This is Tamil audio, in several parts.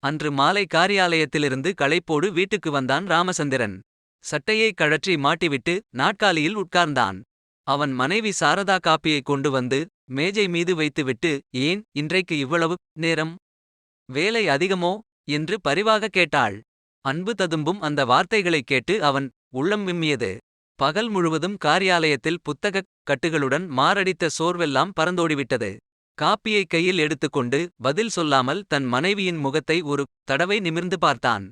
அன்று மாலை காரியாலயத்திலிருந்து களைப்போடு வீட்டுக்கு வந்தான் ராமசந்திரன். சட்டையை கழற்றி மாட்டிவிட்டு நாட்காலியில் உட்கார்ந்தான். அவன் மனைவி சாரதா காப்பியை கொண்டு வந்து மேஜை மீது வைத்துவிட்டு, ஏன் இன்றைக்கு இவ்வளவு நேரம்? வேலை அதிகமோ என்று பரிவாக கேட்டாள். அன்பு ததும்பும் அந்த வார்த்தைகளைக் கேட்டு அவன் உள்ளம் விம்மியது. பகல் முழுவதும் காரியாலயத்தில் புத்தகக் கட்டுகளுடன் மாரடித்த சோர்வெல்லாம் பறந்தோடிவிட்டது. காப்பியை கையில் எடுத்துக்கொண்டு பதில் சொல்லாமல் தன் மனைவியின் முகத்தை ஒரு தடவை நிமிர்ந்து பார்த்தான்.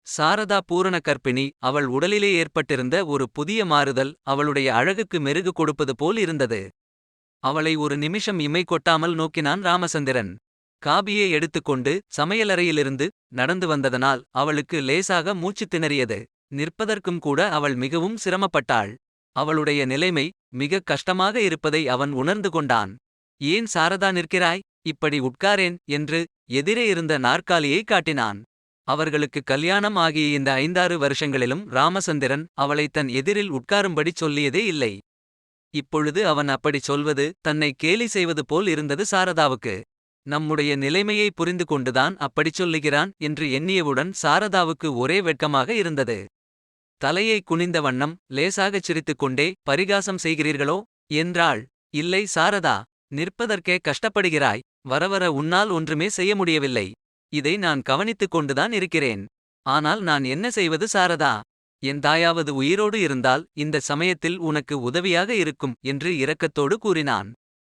சாரதா பூரண கர்ப்பிணி. அவள் உடலிலே ஏற்பட்டிருந்த ஒரு புதிய மாறுதல் அவளுடைய அழகுக்கு மெருகு கொடுப்பது போல் இருந்தது. அவளை ஒரு நிமிஷம் இமை கொட்டாமல் நோக்கினான் ராமசந்திரன். காபியை எடுத்துக்கொண்டு சமையலறையிலிருந்து நடந்து வந்ததனால் அவளுக்கு லேசாக மூச்சுத் திணறியது. நிற்பதற்கும் கூட அவள் மிகவும் சிரமப்பட்டாள். அவளுடைய நிலைமை மிகக் கஷ்டமாக இருப்பதை அவன் உணர்ந்து கொண்டான். ஏன் சாரதா நிற்கிறாய்? இப்படி உட்காரேன் என்று எதிரே இருந்த நாற்காலியை காட்டினான். அவர்களுக்கு கல்யாணம் ஆகிய இந்த 5-6 வருஷங்களிலும் ராமசந்திரன் அவளை தன் எதிரில் உட்காரும்படி சொல்லியதே இல்லை. இப்பொழுது அவன் அப்படிச் சொல்வது தன்னை கேலி செய்வது போல் இருந்தது சாரதாவுக்கு. நம்முடைய நிலைமையை புரிந்து கொண்டுதான் அப்படிச் சொல்லுகிறான் என்று எண்ணியவுடன் சாரதாவுக்கு ஒரே வெட்கமாக இருந்தது. தலையை குனிந்த வண்ணம் லேசாகச் சிரித்துக்கொண்டே, பரிகாசம் செய்கிறீர்களோ என்றாள். இல்லை சாரதா, நிற்பதற்கே கஷ்டப்படுகிறாய். வரவர உன்னால் ஒன்றுமே செய்ய முடியவில்லை. இதை நான் கவனித்துக் கொண்டுதான் இருக்கிறேன். ஆனால் நான் என்ன செய்வது சாரதா? என் தாயாவது உயிரோடு இருந்தால் இந்த சமயத்தில் உனக்கு உதவியாக இருக்கும் என்று இரக்கத்தோடு கூறினான்.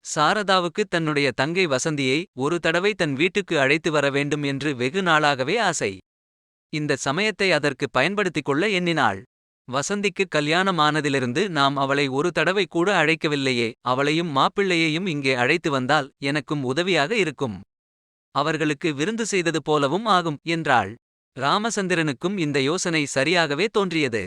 சாரதாவுக்கு தன்னுடைய தங்கை வசந்தியை ஒரு தடவை தன் வீட்டுக்கு அழைத்து வர வேண்டும் என்று வெகு நாளாகவே ஆசை. இந்த சமயத்தை அதற்கு பயன்படுத்திக் கொள்ள எண்ணினாள். வசந்திக்கு கல்யாணம் ஆனதிலிருந்து நாம் அவளை ஒரு தடவை கூட அழைக்கவில்லையே. அவளையும் மாப்பிள்ளையையும் இங்கே அழைத்து வந்தால் எனக்கும் உதவியாக இருக்கும். அவர்களுக்கு விருந்து செய்தது போலவும் ஆகும் என்றாள். ராமசந்திரனுக்கும் இந்த யோசனை சரியாகவே தோன்றியது.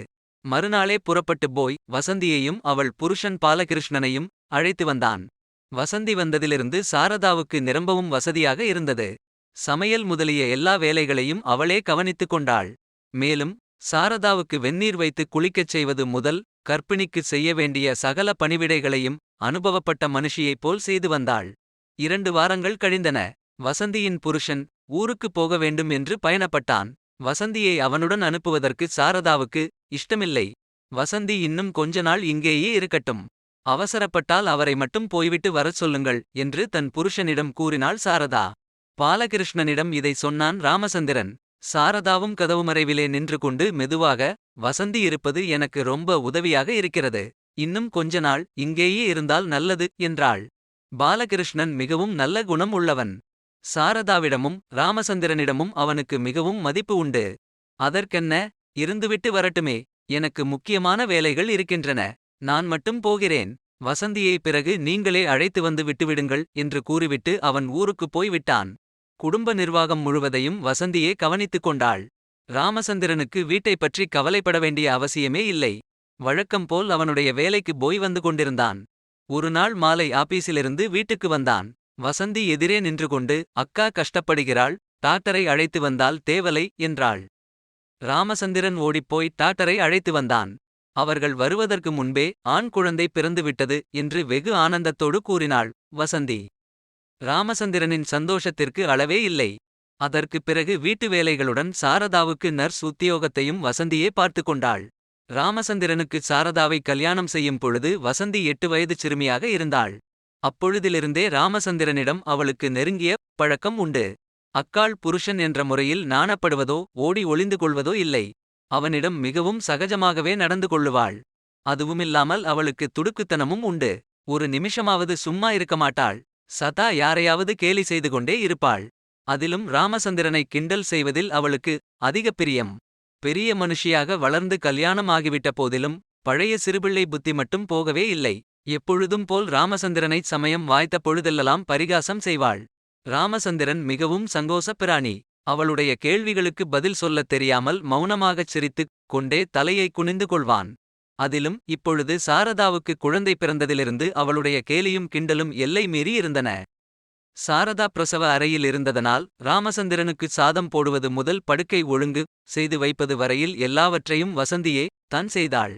மறுநாளே புறப்பட்டுப் போய் வசந்தியையும் அவள் புருஷன் பாலகிருஷ்ணனையும் அழைத்து வந்தான். வசந்தி வந்ததிலிருந்து சாரதாவுக்கு நிரம்பவும் வசதியாக இருந்தது. சமையல் முதலிய எல்லா வேலைகளையும் அவளே கவனித்துக் கொண்டாள். மேலும் சாரதாவுக்கு வெந்நீர் வைத்து குளிக்கச் செய்வது முதல் கர்ப்பிணிக்கு செய்ய வேண்டிய சகல பணிவிடைகளையும் அனுபவப்பட்ட மனுஷியைப் போல் செய்து வந்தாள். 2 வாரங்கள் கழிந்தன. வசந்தியின் புருஷன் ஊருக்குப் போக வேண்டும் என்று பயணப்பட்டான். வசந்தியை அவனுடன் அனுப்புவதற்கு சாரதாவுக்கு இஷ்டமில்லை. வசந்தி இன்னும் கொஞ்ச நாள் இங்கேயே இருக்கட்டும். அவசரப்பட்டால் அவரை மட்டும் போய்விட்டு வரச் சொல்லுங்கள் என்று தன் புருஷனிடம் கூறினாள் சாரதா. பாலகிருஷ்ணனிடம் இதை சொன்னான் ராமசந்திரன். சாரதாவும் கதவுமறைவிலே நின்று கொண்டு மெதுவாக, வசந்தி இருப்பது எனக்கு ரொம்ப உதவியாக இருக்கிறது. இன்னும் கொஞ்ச நாள் இங்கேயே இருந்தால் நல்லது என்றாள். பாலகிருஷ்ணன் மிகவும் நல்ல குணம் உள்ளவன். சாரதாவிடமும் ராமசந்திரனிடமும் அவனுக்கு மிகவும் மதிப்பு உண்டு. அதற்கென்ன, இருந்துவிட்டு வரட்டுமே. எனக்கு முக்கியமான வேலைகள் இருக்கின்றன. நான் மட்டும் போகிறேன். வசந்தியை பிறகு நீங்களே அழைத்து வந்து விட்டுவிடுங்கள் என்று கூறிவிட்டு அவன் ஊருக்குப் போய் விட்டான். குடும்ப நிர்வாகம் முழுவதையும் வசந்தியே கவனித்துக் கொண்டாள். ராமசந்திரனுக்கு வீட்டைப் பற்றி கவலைப்பட வேண்டிய அவசியமே இல்லை. வழக்கம் போல் அவனுடைய வேலைக்கு போய் வந்து கொண்டிருந்தான். ஒரு நாள் மாலை ஆபீஸிலிருந்து வீட்டுக்கு வந்தான். வசந்தி எதிரே நின்று கொண்டு, அக்கா கஷ்டப்படுகிறாள், டாக்டரை அழைத்து வந்தால் தேவலை என்றாள். ராமசந்திரன் ஓடிப்போய் டாக்டரை அழைத்து வந்தான். அவர்கள் வருவதற்கு முன்பே ஆண் குழந்தை பிறந்துவிட்டது என்று வெகு ஆனந்தத்தோடு கூறினாள் வசந்தி. ராமசந்திரனின் சந்தோஷத்திற்கு அளவே இல்லை. அதற்குப் பிறகு வீட்டு வேலைகளுடன் சாரதாவுக்கு நர்ஸ் உத்தியோகத்தையும் வசந்தியே பார்த்து கொண்டாள். ராமசந்திரனுக்கு சாரதாவை கல்யாணம் செய்யும் பொழுது வசந்தி 8 வயது சிறுமியாக இருந்தாள். அப்பொழுதிலிருந்தே ராமசந்திரனிடம் அவளுக்கு நெருங்கிய பழக்கம் உண்டு. அக்காள் புருஷன் என்ற முறையில் நாணப்படுவதோ ஓடி ஒளிந்து கொள்வதோ இல்லை. அவனிடம் மிகவும் சகஜமாகவே நடந்து கொள்ளுவாள். அதுவுமில்லாமல் அவளுக்கு துடுக்குத்தனமும் உண்டு. ஒரு நிமிஷமாவது சும்மா இருக்க மாட்டாள். சதா யாரையாவது கேலி செய்து கொண்டே இருப்பாள். அதிலும் ராமசந்திரனை கிண்டல் செய்வதில் அவளுக்கு அதிக பிரியம். பெரிய மனுஷியாக வளர்ந்து கல்யாணம் ஆகிவிட்ட போதிலும் பழைய சிறுபிள்ளை புத்தி மட்டும் போகவே இல்லை. எப்பொழுதும் போல் ராமசந்திரனை சமயம் வாய்த்த பொழுதெல்லாம் பரிகாசம் செய்வாள். ராமசந்திரன் மிகவும் சங்கோசப் பிராணி. அவளுடைய கேள்விகளுக்கு பதில் சொல்லத் தெரியாமல் மௌனமாகச் சிரித்துக் கொண்டே தலையை குனிந்து கொள்வான். அதிலும் இப்பொழுது சாரதாவுக்கு குழந்தை பிறந்ததிலிருந்து அவளுடைய கேலியும் கிண்டலும் எல்லை மீறி இருந்தன. சாரதா பிரசவ அறையில் இருந்ததனால் ராமசந்திரனுக்கு சாதம் போடுவது முதல் படுக்கை ஒழுங்கு செய்து வைப்பது வரையில் எல்லாவற்றையும் வசந்தியே தான் செய்தாள்.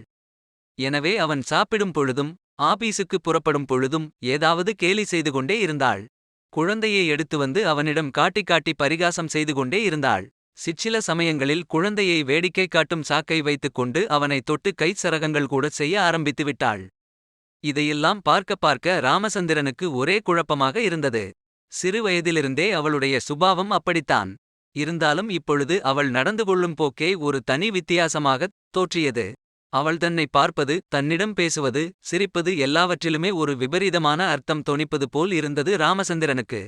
எனவே அவன் சாப்பிடும் பொழுதும் ஆபீசுக்கு புறப்படும் பொழுதும் ஏதாவது கேலி செய்து கொண்டே இருந்தாள். குழந்தையை எடுத்து வந்து அவனிடம் காட்டி காட்டி பரிகாசம் செய்து கொண்டே இருந்தாள். சிற்சில சமயங்களில் குழந்தையை வேடிக்கை காட்டும் சாக்கை வைத்துக் கொண்டு அவனை தொட்டு கைச் சரகங்கள் கூட செய்ய ஆரம்பித்து விட்டாள். இதையெல்லாம் பார்க்க பார்க்க ராமசந்திரனுக்கு ஒரே குழப்பமாக இருந்தது. சிறு வயதிலிருந்தே அவளுடைய சுபாவம் அப்படித்தான். இருந்தாலும் இப்பொழுது அவள் நடந்து கொள்ளும் போக்கே ஒரு தனி வித்தியாசமாகத் தோற்றியது. அவள் தன்னை பார்ப்பது, தன்னிடம் பேசுவது, சிரிப்பது எல்லாவற்றிலுமே ஒரு விபரீதமான அர்த்தம் தொனிப்பது போல் இருந்தது ராமசந்திரனுக்கு.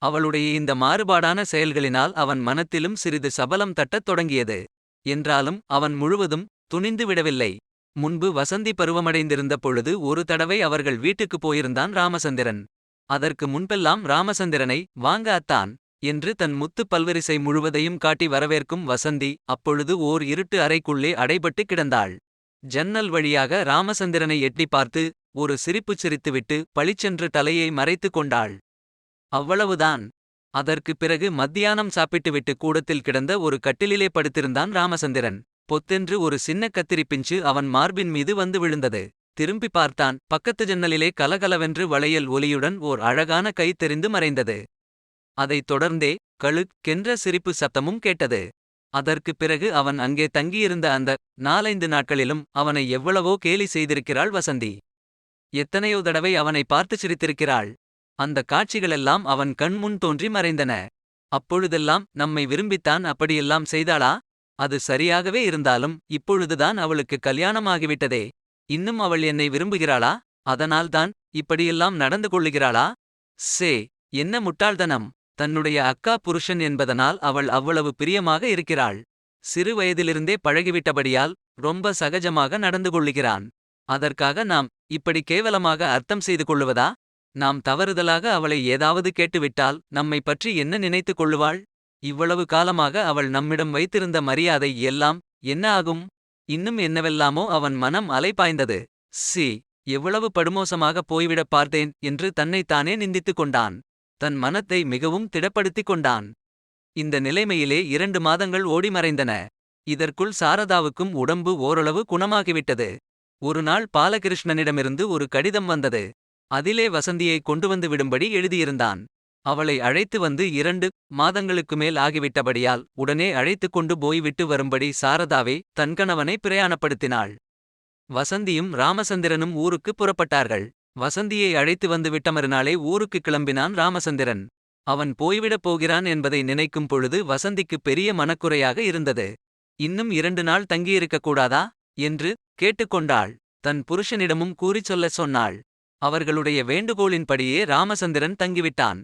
அவளுடைய இந்த மாறுபாடான செயல்களினால் அவன் மனத்திலும் சிறிது சபலம் தட்டத் தொடங்கியது. என்றாலும் அவன் முழுவதும் துணிந்து விடவில்லை. முன்பு வசந்தி பருவமடைந்திருந்த பொழுது ஒரு தடவை அவர்கள் வீட்டுக்கு போயிருந்தான் ராமசந்திரன். அதற்கு முன்பெல்லாம் ராமசந்திரனை வாங்க அத்தான் என்று தன் முத்துப் பல்வரிசை முழுவதையும் காட்டி வரவேற்கும் வசந்தி அப்பொழுது ஓர் இருட்டு அறைக்குள்ளே அடைபட்டு கிடந்தாள். ஜன்னல் வழியாக ராமசந்திரனை எட்டி பார்த்து ஒரு சிரிப்புச் சிரித்துவிட்டு பளிச்சென்று தலையை மறைத்துக் கொண்டாள். அவ்வளவுதான். அதற்குப் பிறகு மத்தியானம் சாப்பிட்டுவிட்டு கூடத்தில் கிடந்த ஒரு கட்டிலிலே படுத்திருந்தான் ராமசந்திரன். பொத்தென்று ஒரு சின்ன கத்திரிப்பிஞ்சு அவன் மார்பின் மீது வந்து விழுந்தது. திரும்பி பார்த்தான். பக்கத்து ஜன்னலிலே கலகலவென்று வளையல் ஒலியுடன் ஓர் அழகான கை தெரிந்து மறைந்தது. அதைத் தொடர்ந்தே கென்ற சிரிப்பு சத்தமும் கேட்டது. அதற்குப் பிறகு அவன் அங்கே தங்கியிருந்த அந்த 4-5 நாட்களிலும் அவனை எவ்வளவோ கேலி செய்திருக்கிறாள் வசந்தி. எத்தனையோ தடவை அவனை பார்த்து சிரித்திருக்கிறாள். அந்த காட்சிகளெல்லாம் அவன் கண் முன் தோன்றி மறைந்தன. அப்பொழுதெல்லாம் நம்மை விரும்பித்தான் அப்படியெல்லாம் செய்தாளா? அது சரியாகவே இருந்தாலும் இப்பொழுதுதான் அவளுக்கு கல்யாணமாகிவிட்டதே. இன்னும் அவள் என்னை விரும்புகிறாளா? அதனால்தான் இப்படியெல்லாம் நடந்து கொள்ளுகிறாளா? சே, என்ன முட்டாள்தனம்! தன்னுடைய அக்கா புருஷன் என்பதனால் அவள் அவ்வளவு பிரியமாக இருக்கிறாள். சிறு வயதிலிருந்தே பழகிவிட்டபடியால் ரொம்ப சகஜமாக நடந்து கொள்ளுகிறான். அதற்காக நாம் இப்படி கேவலமாக அர்த்தம் செய்து கொள்ளுவதா? நாம் தவறுதலாக அவளை ஏதாவது கேட்டுவிட்டால் நம்மை பற்றி என்ன நினைத்துக் கொள்ளுவாள்? இவ்வளவு காலமாக அவள் நம்மிடம் வைத்திருந்த மரியாதை எல்லாம் என்ன ஆகும்? இன்னும் என்னவெல்லாமோ அவன் மனம் அலைபாய்ந்தது. சி, எவ்வளவு படுமோசமாக போய்விடப் பார்த்தேன் என்று தன்னைத்தானே நிந்தித்துக் கொண்டான். தன் மனத்தை மிகவும் திடப்படுத்திக் கொண்டான். இந்த நிலைமையிலே 2 மாதங்கள் ஓடி மறைந்தன. இதற்குள் சாரதாவுக்கும் உடம்பு ஓரளவு குணமாகிவிட்டது. ஒருநாள் பாலகிருஷ்ணனிடமிருந்து ஒரு கடிதம் வந்தது. அதிலே வசந்தியை கொண்டுவந்து விடும்படி எழுதியிருந்தான். அவளை அழைத்து வந்து 2 மாதங்களுக்கு மேல் ஆகிவிட்டபடியால் உடனே அழைத்துக் கொண்டு போய்விட்டு வரும்படி சாரதாவே தன் கணவனை பிரயாணப்படுத்தினாள். வசந்தியும் ராமசந்திரனும் ஊருக்குப் புறப்பட்டார்கள். வசந்தியை அழைத்து வந்து விட்ட மறுநாளே ஊருக்குக் கிளம்பினான் ராமசந்திரன். அவன் போய்விடப் போகிறான் என்பதை நினைக்கும் பொழுது வசந்திக்கு பெரிய மனக்குறையாக இருந்தது. இன்னும் 2 நாள் தங்கியிருக்கக் கூடாதா என்று கேட்டுக்கொண்டாள். தன் புருஷனிடமும் கூறிச் சொல்லச் சொன்னாள். அவர்களுடைய வேண்டுகோளின்படியே ராமசந்திரன் தங்கிவிட்டான்.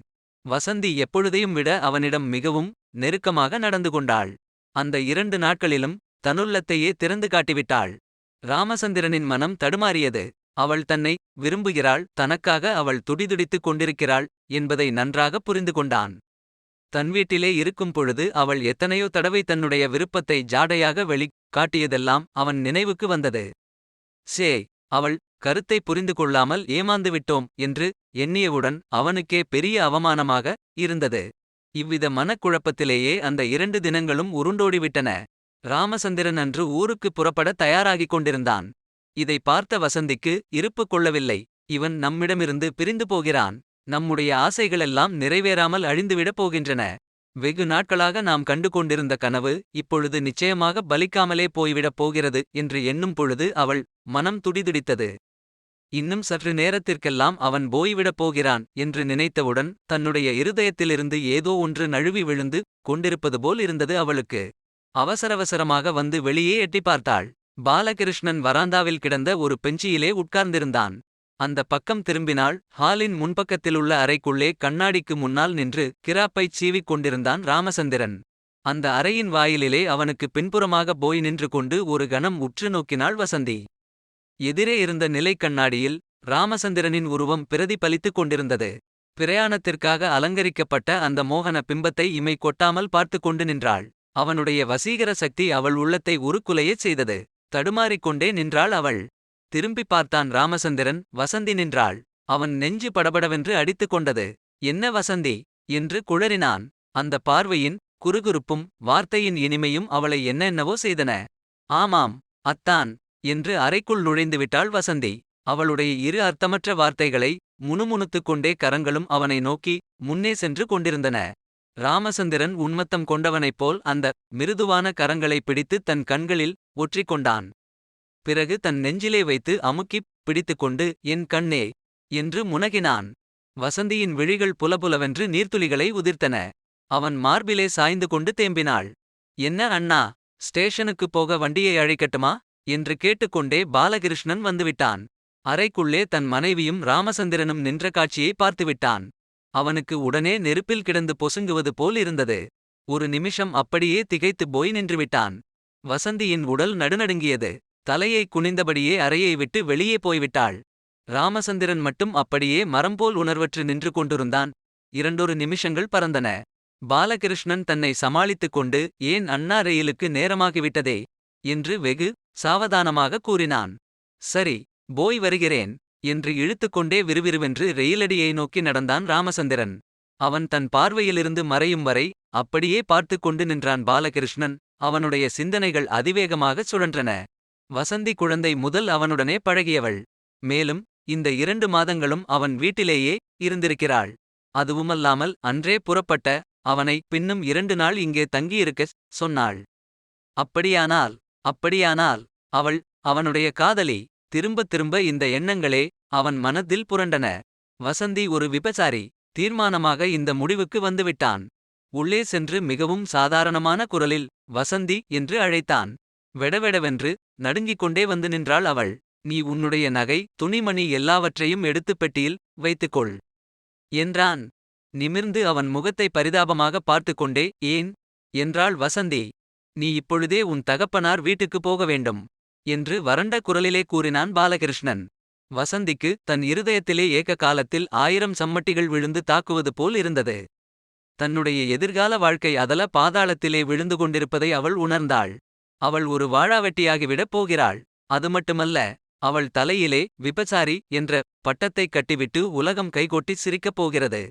வசந்தி எப்பொழுதையும் விட அவனிடம் மிகவும் நெருக்கமாக நடந்து கொண்டாள். அந்த 2 நாட்களிலும் தன்னுள்ளத்தையே திறந்து காட்டிவிட்டாள். ராமசந்திரனின் மனம் தடுமாறியது. அவள் தன்னை விரும்புகிறாள், தனக்காக அவள் துடிதுடித்துக் கொண்டிருக்கிறாள் என்பதை நன்றாக புரிந்து கொண்டான். தன் வீட்டிலே இருக்கும் பொழுது அவள் எத்தனையோ தடவை தன்னுடைய விருப்பத்தை ஜாடையாக காட்டியதெல்லாம் அவன் நினைவுக்கு வந்தது. சே, அவள் கருத்தை புரிந்து கொள்ளாமல் ஏமாந்துவிட்டோம் என்று எண்ணியவுடன் அவனுக்கே பெரிய அவமானமாக இருந்தது. இவ்வித மனக்குழப்பத்திலேயே அந்த 2 தினங்களும் உருண்டோடிவிட்டன. ராமசந்திரன் அன்று ஊருக்குப் புறப்பட தயாராகிக் கொண்டிருந்தான். இதை பார்த்த வசந்திக்கு இருப்பு கொள்ளவில்லை. இவன் நம்மிடமிருந்து பிரிந்து போகிறான். நம்முடைய ஆசைகளெல்லாம் நிறைவேறாமல் அழிந்துவிடப் போகின்றன. வெகு நாட்களாக நாம் கண்டு கொண்டிருந்த கனவு இப்பொழுது நிச்சயமாக பலிக்காமலே போய்விடப் போகிறது என்று எண்ணும் பொழுது அவள் மனம் துடிதுடித்தது. இன்னும் சற்று நேரத்திற்கெல்லாம் அவன் போய்விடப் போகிறான் என்று நினைத்தவுடன் தன்னுடைய இருதயத்திலிருந்து ஏதோ ஒன்று நழுவி விழுந்து கொண்டிருப்பது போல் இருந்தது அவளுக்கு. அவசரவசரமாக வந்து வெளியே எட்டி பார்த்தாள். பாலகிருஷ்ணன் வராந்தாவில் கிடந்த ஒரு பெஞ்சியிலே உட்கார்ந்திருந்தான். அந்த பக்கம் திரும்பினாள். ஹாலின் முன்பக்கத்திலுள்ள அறைக்குள்ளே கண்ணாடிக்கு முன்னால் நின்று கிராப்பைச் சீவிக் கொண்டிருந்தான் ராமசந்திரன். அந்த அறையின் வாயிலிலே அவனுக்கு பின்புறமாக போய் நின்று கொண்டு ஒரு கணம் உற்று நோக்கினாள் வசந்தி. எதிரே இருந்த நிலைக் கண்ணாடியில் ராமசந்திரனின் உருவம் பிரதிபலித்துக் கொண்டிருந்தது. பிரயாணத்திற்காக அலங்கரிக்கப்பட்ட அந்த மோகன பிம்பத்தை இமை கொட்டாமல் பார்த்து கொண்டு நின்றாள். அவனுடைய வசீகர சக்தி அவள் உள்ளத்தை உருக்குலையச் செய்தது. தடுமாறிக்கொண்டே நின்றாள் அவள். திரும்பி பார்த்தான் ராமசந்திரன். வசந்தி நின்றாள். அவன் நெஞ்சு படபடவென்று அடித்துக் கொண்டது. என்ன வசந்தி என்று குழறினான். அந்த பார்வையின் குறுகுறுப்பும் வார்த்தையின் இனிமையும் அவளை என்னென்னவோ செய்தன. ஆமாம், அத்தான் என்று அறைக்குள் நுழைந்துவிட்டாள் வசந்தி. அவளுடைய 2 அர்த்தமற்ற வார்த்தைகளை முணுமுணுத்துக் கொண்டே கரங்களும் அவனை நோக்கி முன்னே சென்று கொண்டிருந்தன. ராமசந்திரன் உன்மத்தம் கொண்டவனைப் போல் அந்த மிருதுவான கரங்களை பிடித்து தன் கண்களில் ஒற்றிக்கொண்டான். பிறகு தன் நெஞ்சிலே வைத்து அமுக்கிப் பிடித்துக்கொண்டு என் கண்ணே என்று முனகினான். வசந்தியின் விழிகள் புலபுலவென்று நீர்த்துளிகளை உதிர்த்தன. அவன் மார்பிலே சாய்ந்து கொண்டு தேம்பினாள். என்ன அண்ணா, ஸ்டேஷனுக்குப் போக வண்டியை அழைக்கட்டுமா என்று கேட்டுக்கொண்டே பாலகிருஷ்ணன் வந்துவிட்டான். அறைக்குள்ளே தன் மனைவியும் ராமசந்திரனும் நின்ற காட்சியை பார்த்துவிட்டான். அவனுக்கு உடனே நெருப்பில் கிடந்து பொசுங்குவது போல் இருந்தது. ஒரு நிமிஷம் அப்படியே திகைத்துப் போய் நின்றுவிட்டான். வசந்தியின் உடல் நடுநடுங்கியது. தலையை குனிந்தபடியே அறையை விட்டு வெளியே போய்விட்டாள். ராமசந்திரன் மட்டும் அப்படியே மரம்போல் உணர்வற்று நின்று கொண்டிருந்தான். 2 நிமிஷங்கள் பறந்தன. பாலகிருஷ்ணன் தன்னை சமாளித்துக் கொண்டு ஏன் அண்ணா, ரயிலுக்கு நேரமாகிவிட்டதே என்று வெகு சாவதானமாக கூறினான். சரி, போய் வருகிறேன் என்று இழுத்துக்கொண்டே விறுவிறுவென்று ரெயிலடியை நோக்கி நடந்தான் ராமசந்திரன். அவன் தன் பார்வையிலிருந்து மறையும் வரை அப்படியே பார்த்துக் கொண்டு நின்றான் பாலகிருஷ்ணன். அவனுடைய சிந்தனைகள் அதிவேகமாகச் சுழன்றன. வசந்தி குழந்தை முதல் அவனுடனே பழகியவள். மேலும் இந்த 2 மாதங்களும் அவன் வீட்டிலேயே இருந்திருக்கிறாள். அதுவுமல்லாமல் அன்றே புறப்பட்ட அவனை பின்னும் 2 நாள் இங்கே தங்கியிருக்கச் சொன்னாள். அப்படியானால் அவள் அவனுடைய காதலி. திரும்ப திரும்ப இந்த எண்ணங்களே அவன் மனத்தில் புரண்டன. வசந்தி ஒரு விபச்சாரி. தீர்மானமாக இந்த முடிவுக்கு வந்துவிட்டான். உள்ளே சென்று மிகவும் சாதாரணமான குரலில் வசந்தி என்று அழைத்தான். வெடவெடவென்று நடுங்கிக் கொண்டே வந்து நின்றாள் அவள். நீ உன்னுடைய நகை, துணிமணி எல்லாவற்றையும் எடுத்துப் பெட்டியில் வைத்துக்கொள் என்றான். நிமிர்ந்து அவன் முகத்தை பரிதாபமாக பார்த்துக்கொண்டே ஏன் என்றாள் வசந்தி. நீ இப்பொழுதே உன் தகப்பனார் வீட்டுக்குப் போக வேண்டும் என்று வறண்ட குரலிலே கூறினான் பாலகிருஷ்ணன். வசந்திக்கு தன் இருதயத்திலே ஏக காலத்தில் 1000 சம்மட்டிகள் விழுந்து தாக்குவது போல் இருந்தது. தன்னுடைய எதிர்கால வாழ்க்கை அதல பாதாளத்திலே விழுந்து கொண்டிருப்பதை அவள் உணர்ந்தாள். அவள் ஒரு வாழாவெட்டியாகிவிடப் போகிறாள். அது மட்டுமல்ல, அவள் தலையிலே விபச்சாரி என்ற பட்டத்தைக் கட்டிவிட்டு உலகம் கைகொட்டி சிரிக்கப் போகிறது.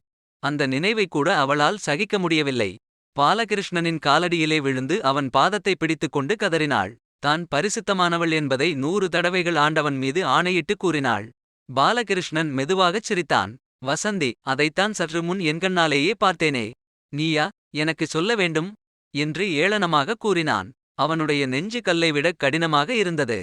அந்த நினைவைக்கூட அவளால் சகிக்க முடியவில்லை. பாலகிருஷ்ணனின் காலடியிலே விழுந்து அவன் பாதத்தை பிடித்துக்கொண்டு கதறினாள். தான் பரிசுத்தமானவள் என்பதை 100 தடவைகள் ஆண்டவன் மீது ஆணையிட்டு கூறினாள். பாலகிருஷ்ணன் மெதுவாகச் சிரித்தான். வசந்தி, அதைத்தான் சற்று முன் என்கண்ணாலேயே பார்த்தேனே. நீயா எனக்கு சொல்ல வேண்டும் என்று ஏளனமாக கூறினான். அவனுடைய நெஞ்சு கல்லைவிட கடினமாக இருந்தது.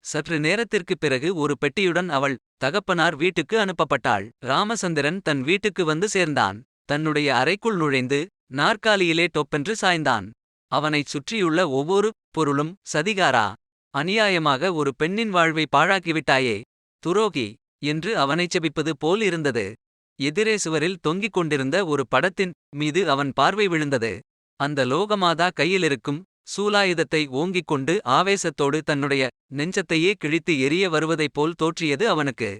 சற்று நேரத்திற்குப் பிறகு ஒரு பெட்டியுடன் அவள் தகப்பனார் வீட்டுக்கு அனுப்பப்பட்டாள். ராமசந்திரன் தன் வீட்டுக்கு வந்து சேர்ந்தான். தன்னுடைய அறைக்குள் நுழைந்து நாற்காலியிலே டொப்பென்று சாய்ந்தான். அவனைச் சுற்றியுள்ள ஒவ்வொரு பொருளும் சதிகாரா, அநியாயமாக ஒரு பெண்ணின் வாழ்வை பாழாக்கிவிட்டாயே, துரோகி என்று அவனைச் செபிப்பது போல் இருந்தது. எதிரே சுவரில் தொங்கிக் கொண்டிருந்த ஒரு படத்தின் மீது அவன் பார்வை விழுந்தது. அந்த லோகமாதா கையிலிருக்கும் சூலாயுதத்தை ஓங்கிக் கொண்டு ஆவேசத்தோடு தன்னுடைய நெஞ்சத்தையே கிழித்து எரிய வருவதைப் போல் தோற்றியது அவனுக்கு.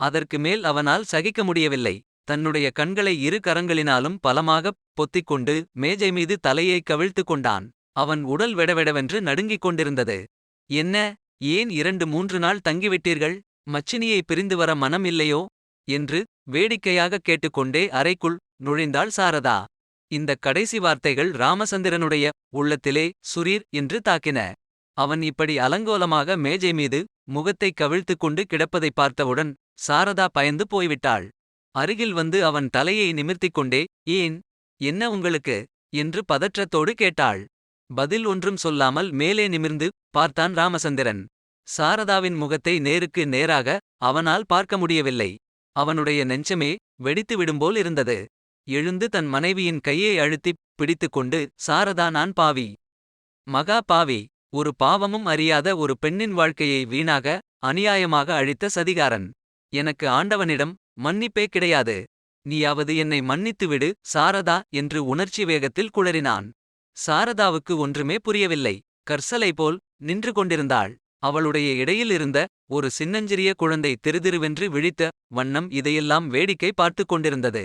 அதற்கு மேல் அவனால் சகிக்க முடியவில்லை. தன்னுடைய கண்களை 2 கரங்களினாலும் பலமாகப் பொத்திக்கொண்டு மேஜை மீது தலையை கவிழ்த்து கொண்டான். அவன் உடல் வெடவெடவென்று நடுங்கிக் கொண்டிருந்தது. என்ன, ஏன் 2-3 நாள் தங்கிவிட்டீர்கள்? மச்சினியை பிரிந்து வர மனம் இல்லையோ என்று வேடிக்கையாகக் கேட்டுக்கொண்டே அறைக்குள் நுழைந்தாள் சாரதா. இந்த கடைசி வார்த்தைகள் ராமசந்திரனுடைய உள்ளத்திலே சுரீர் என்று தாக்கின. அவன் இப்படி அலங்கோலமாக மேஜை மீது முகத்தை கவிழ்த்துக் கொண்டு கிடப்பதை பார்த்தவுடன் சாரதா பயந்து போய்விட்டாள். அருகில் வந்து அவன் தலையை நிமிர்த்திக் கொண்டே ஏன், என்ன உங்களுக்கு என்று பதற்றத்தோடு கேட்டாள். பதில் ஒன்றும் சொல்லாமல் மேலே நிமிர்ந்து பார்த்தான் ராமசந்திரன். சாரதாவின் முகத்தை நேருக்கு நேராக அவனால் பார்க்க முடியவில்லை. அவனுடைய நெஞ்சமே வெடித்து விடும்போல் இருந்தது. எழுந்து தன் மனைவியின் கையை அழுத்திப் பிடித்துக்கொண்டு சாரதா, நான் பாவி, மகா பாவி, ஒரு பாவமும் அறியாத ஒரு பெண்ணின் வாழ்க்கையை வீணாக அநியாயமாக அழித்த சதிகாரன். எனக்கு ஆண்டவனிடம் மன்னிப்பே கிடையாது. நீயாவது என்னை மன்னித்துவிடு சாரதா என்று உணர்ச்சி வேகத்தில் குளறினான். சாரதாவுக்கு ஒன்றுமே புரியவில்லை. கர்சலை போல் நின்று கொண்டிருந்தாள். அவளுடைய இடையில் இருந்த ஒரு சின்னஞ்சிறிய குழந்தை திருதிருவென்று விழித்த வண்ணம் இதையெல்லாம் வேடிக்கை பார்த்துக் கொண்டிருந்தது.